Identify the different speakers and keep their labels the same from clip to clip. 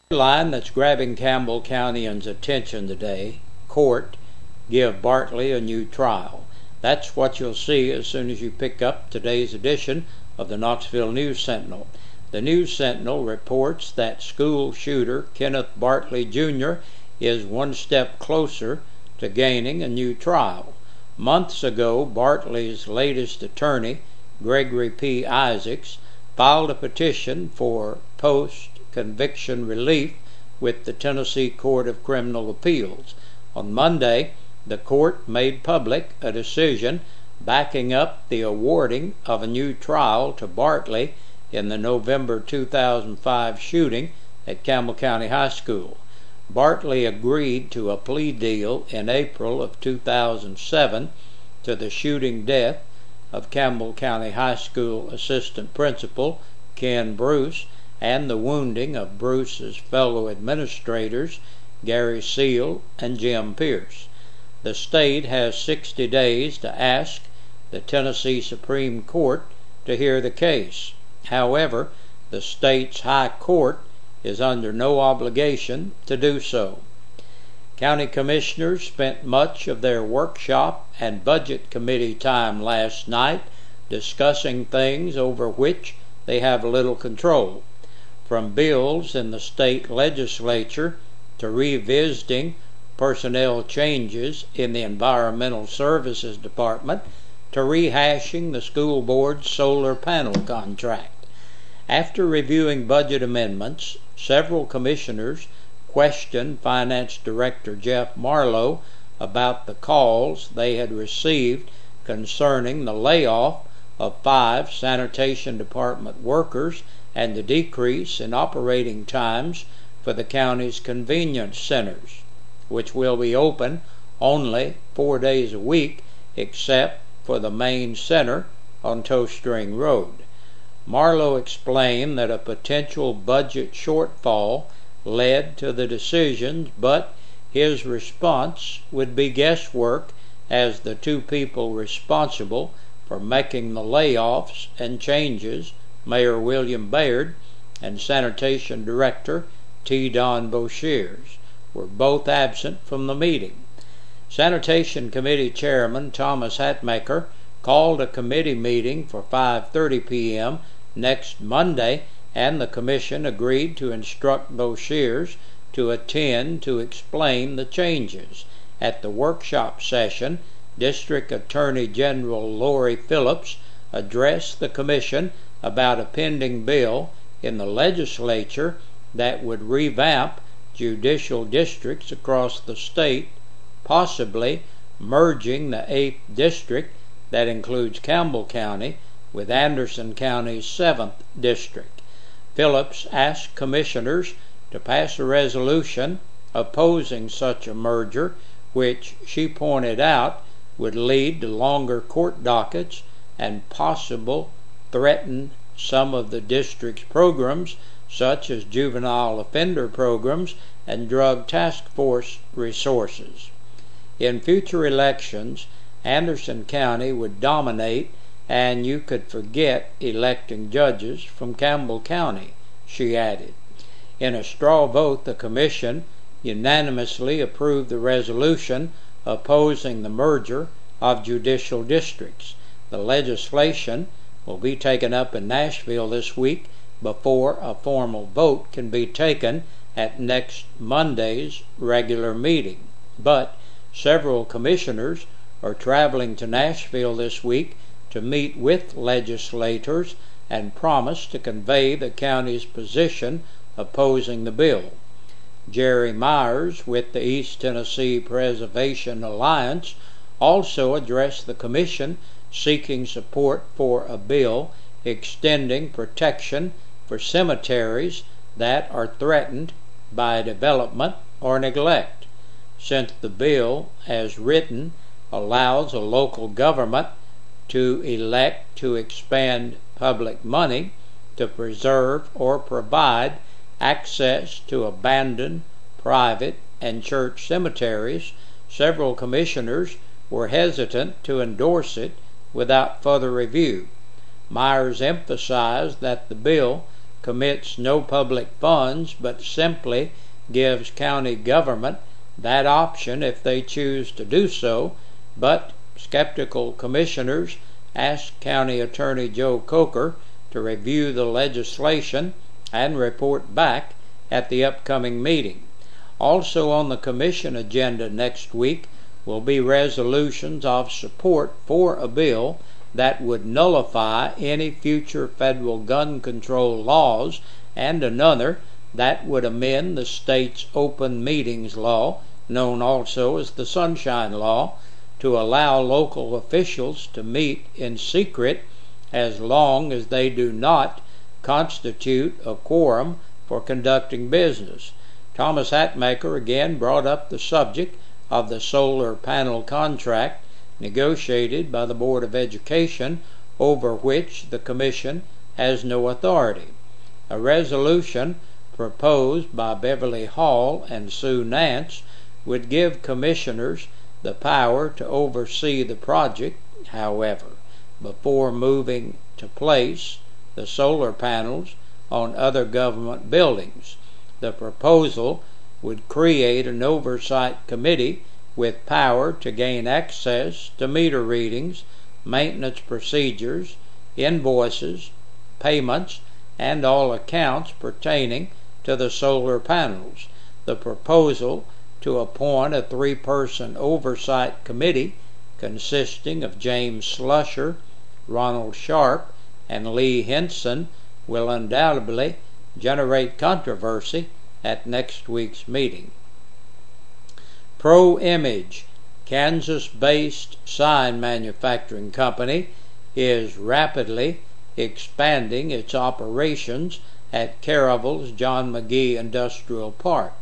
Speaker 1: Line that's grabbing Campbell Countyans' attention today: court, give Bartley a new trial. That's what you'll see as soon as you pick up today's edition of the Knoxville News Sentinel. The News Sentinel reports that school shooter Kenneth Bartley Jr. is one step closer to gaining a new trial. Months ago, Bartley's latest attorney, Gregory P. Isaacs, filed a petition for post-conviction relief with the Tennessee Court of Criminal Appeals. On Monday, the court made public a decision backing up the awarding of a new trial to Bartley in the November 2005 shooting at Campbell County High School. Bartley agreed to a plea deal in April of 2007 to the shooting death of Campbell County High School assistant principal Ken Bruce and the wounding of Bruce's fellow administrators Gary Seal and Jim Pierce. The state has 60 days to ask the Tennessee Supreme Court to hear the case. However, the state's high court is under no obligation to do so. County commissioners spent much of their workshop and budget committee time last night discussing things over which they have little control, from bills in the state legislature to revisiting personnel changes in the Environmental Services Department to rehashing the school board's solar panel contract. After reviewing budget amendments, several commissioners questioned Finance Director Jeff Marlowe about the calls they had received concerning the layoff of 5 sanitation department workers and the decrease in operating times for the county's convenience centers, which will be open only 4 days a week except for the main center on Toe String Road. Marlowe explained that a potential budget shortfall led to the decisions, but his response would be guesswork, as the 2 people responsible for making the layoffs and changes, Mayor William Baird and Sanitation Director T. Don Boshears, were both absent from the meeting. Sanitation Committee Chairman Thomas Hatmaker called a committee meeting for 5:30 p.m. next Monday, and the commission agreed to instruct Boshears to attend to explain the changes. At the workshop session, District Attorney General Lori Phillips addressed the commission about a pending bill in the legislature that would revamp judicial districts across the state, possibly merging the 8th district that includes Campbell County with Anderson County's 7th district. Phillips asked commissioners to pass a resolution opposing such a merger, which she pointed out would lead to longer court dockets and possible threaten some of the district's programs, such as juvenile offender programs and drug task force resources. In future elections, Anderson County would dominate, and you could forget electing judges from Campbell County, she added. In a straw vote, the commission unanimously approved the resolution opposing the merger of judicial districts. The legislation will be taken up in Nashville this week before a formal vote can be taken at next Monday's regular meeting. But several commissioners are traveling to Nashville this week to meet with legislators and promise to convey the county's position opposing the bill. Jerry Myers with the East Tennessee Preservation Alliance also addressed the commission seeking support for a bill extending protection for cemeteries that are threatened by development or neglect. Since the bill, as written, allows a local government to elect to expend public money to preserve or provide access to abandoned private and church cemeteries, several commissioners were hesitant to endorse it without further review. Myers emphasized that the bill commits no public funds but simply gives county government that option if they choose to do so, but skeptical commissioners asked County Attorney Joe Coker to review the legislation and report back at the upcoming meeting. Also on the commission agenda next week will be resolutions of support for a bill that would nullify any future federal gun control laws, and another that would amend the state's open meetings law, known also as the Sunshine Law, to allow local officials to meet in secret as long as they do not constitute a quorum for conducting business. Thomas Hatmaker again brought up the subject of the solar panel contract negotiated by the Board of Education, over which the Commission has no authority. A resolution proposed by Beverly Hall and Sue Nance would give commissioners the power to oversee the project, however, before moving to place the solar panels on other government buildings. The proposal would create an oversight committee with power to gain access to meter readings, maintenance procedures, invoices, payments, and all accounts pertaining to the solar panels. The proposal to appoint a 3-person oversight committee consisting of James Slusher, Ronald Sharp, and Lee Henson will undoubtedly generate controversy at next week's meeting. Pro Image, Kansas-based sign manufacturing company, is rapidly expanding its operations at Caravel's John McGee Industrial Park.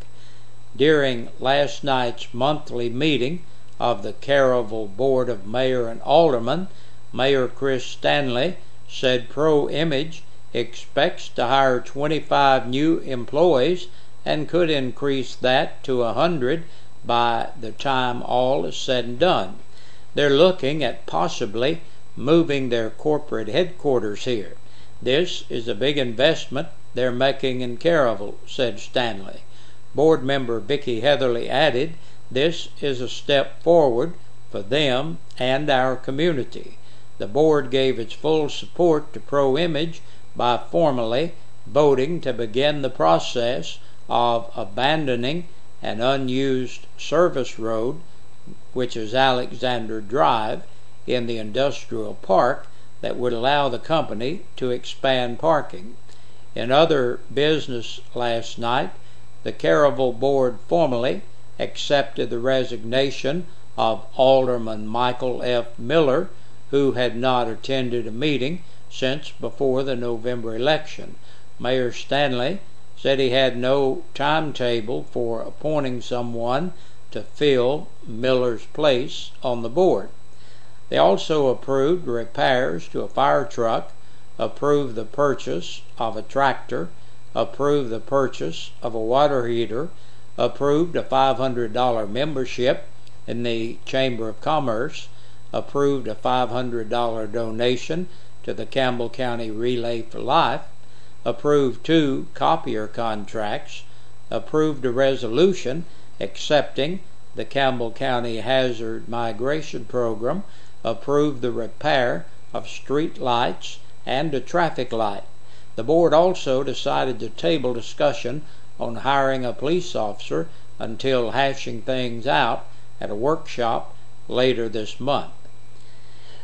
Speaker 1: During last night's monthly meeting of the Caravel Board of Mayor and Aldermen, Mayor Chris Stanley said Pro Image expects to hire 25 new employees and could increase that to 100 by the time all is said and done. They're looking at possibly moving their corporate headquarters here. This is a big investment they're making in Caravel, said Stanley. Board member Vicki Heatherly added, this is a step forward for them and our community. The board gave its full support to Pro Image by formally voting to begin the process of abandoning an unused service road, which is Alexander Drive, in the industrial park that would allow the company to expand parking. In other business last night, the Caravel Board formally accepted the resignation of Alderman Michael F. Miller, who had not attended a meeting since before the November election. Mayor Stanley said he had no timetable for appointing someone to fill Miller's place on the board. They also approved repairs to a fire truck, approved the purchase of a tractor, approved the purchase of a water heater, approved a $500 membership in the Chamber of Commerce, approved a $500 donation to the Campbell County Relay for Life, approved 2 copier contracts, approved a resolution accepting the Campbell County Hazard Migration Program, approved the repair of street lights and a traffic light. The board also decided to table discussion on hiring a police officer until hashing things out at a workshop later this month.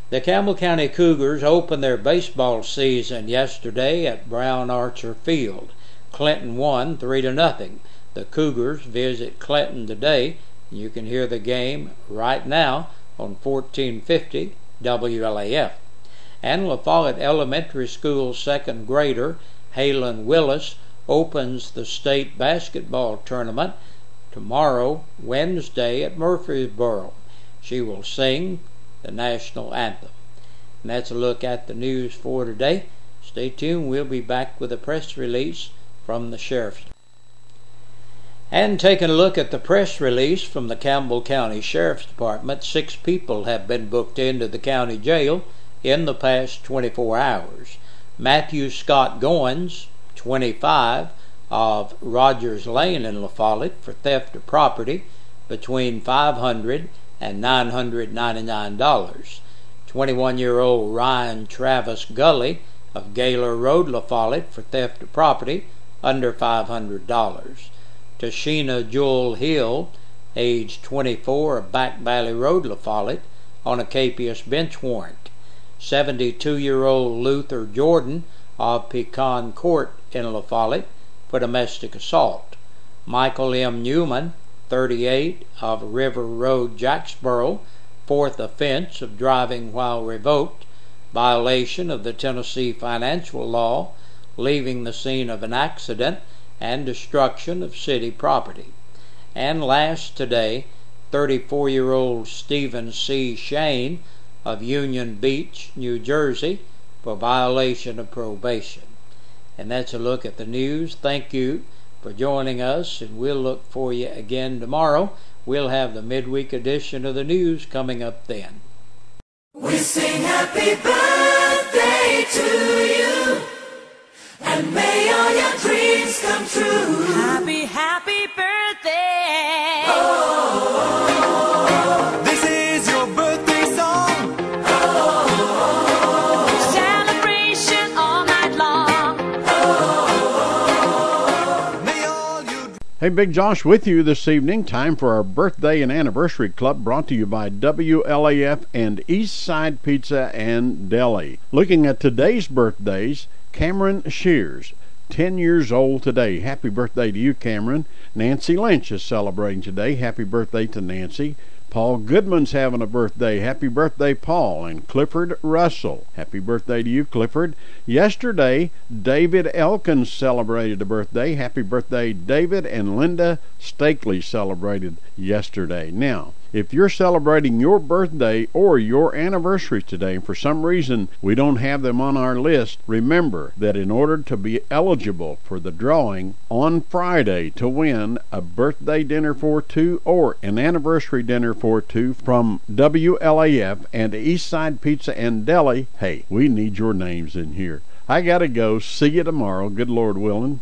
Speaker 1: The Campbell County Cougars opened their baseball season yesterday at Brown Archer Field. Clinton won 3-0. The Cougars visit Clinton today. You can hear the game right now on 1450 WLAF. And La Follette Elementary School second grader Halen Willis opens the state basketball tournament tomorrow, Wednesday, at Murfreesboro. She will sing the national anthem. And that's a look at the news for today. Stay tuned. We'll be back with a press release from the Sheriff's. And taking a look at the press release from the Campbell County Sheriff's Department, 6 people have been booked into the county jail in the past 24 hours. Matthew Scott Goins, 25 of Rogers Lane in La Follette for theft of property between $500 and $999. 21-year-old Ryan Travis Gully of Gaylor Road, La Follette for theft of property under $500. Tashina Jewel Hill, age 24, of Back Valley Road, La Follette, on a capious bench warrant. 72-year-old Luther Jordan of Pecan Court in La Follette for domestic assault. Michael M. Newman, 38, of River Road, Jacksboro, fourth offense of driving while revoked, violation of the Tennessee financial law, leaving the scene of an accident, and destruction of city property. And last today, 34-year-old Stephen C. Shane of Union Beach, New Jersey, for violation of probation. And that's a look at the news. Thank you for joining us, and we'll look for you again tomorrow. We'll have the midweek edition of the news coming up then.
Speaker 2: We sing happy birthday to you, and may all your dreams come true.
Speaker 3: Happy, happy birthday.
Speaker 2: Oh,
Speaker 4: this is your birthday song.
Speaker 2: Oh,
Speaker 3: celebration all night long.
Speaker 2: Oh,
Speaker 4: may all you...
Speaker 5: Hey, Big Josh with you this evening. Time for our birthday and anniversary club, brought to you by WLAF and East Side Pizza and Deli. Looking at today's birthdays, Cameron Shears, 10 years old today. Happy birthday to you, Cameron. Nancy Lynch is celebrating today. Happy birthday to Nancy. Paul Goodman's having a birthday. Happy birthday, Paul. And Clifford Russell. Happy birthday to you, Clifford. Yesterday, David Elkins celebrated a birthday. Happy birthday, David. And Linda Stakely celebrated yesterday. Now, if you're celebrating your birthday or your anniversary today, and for some reason we don't have them on our list, remember that in order to be eligible for the drawing on Friday to win a birthday dinner for two or an anniversary dinner for two from WLAF and Eastside Pizza and Deli, hey, we need your names in here. I gotta go. See you tomorrow. Good Lord willing.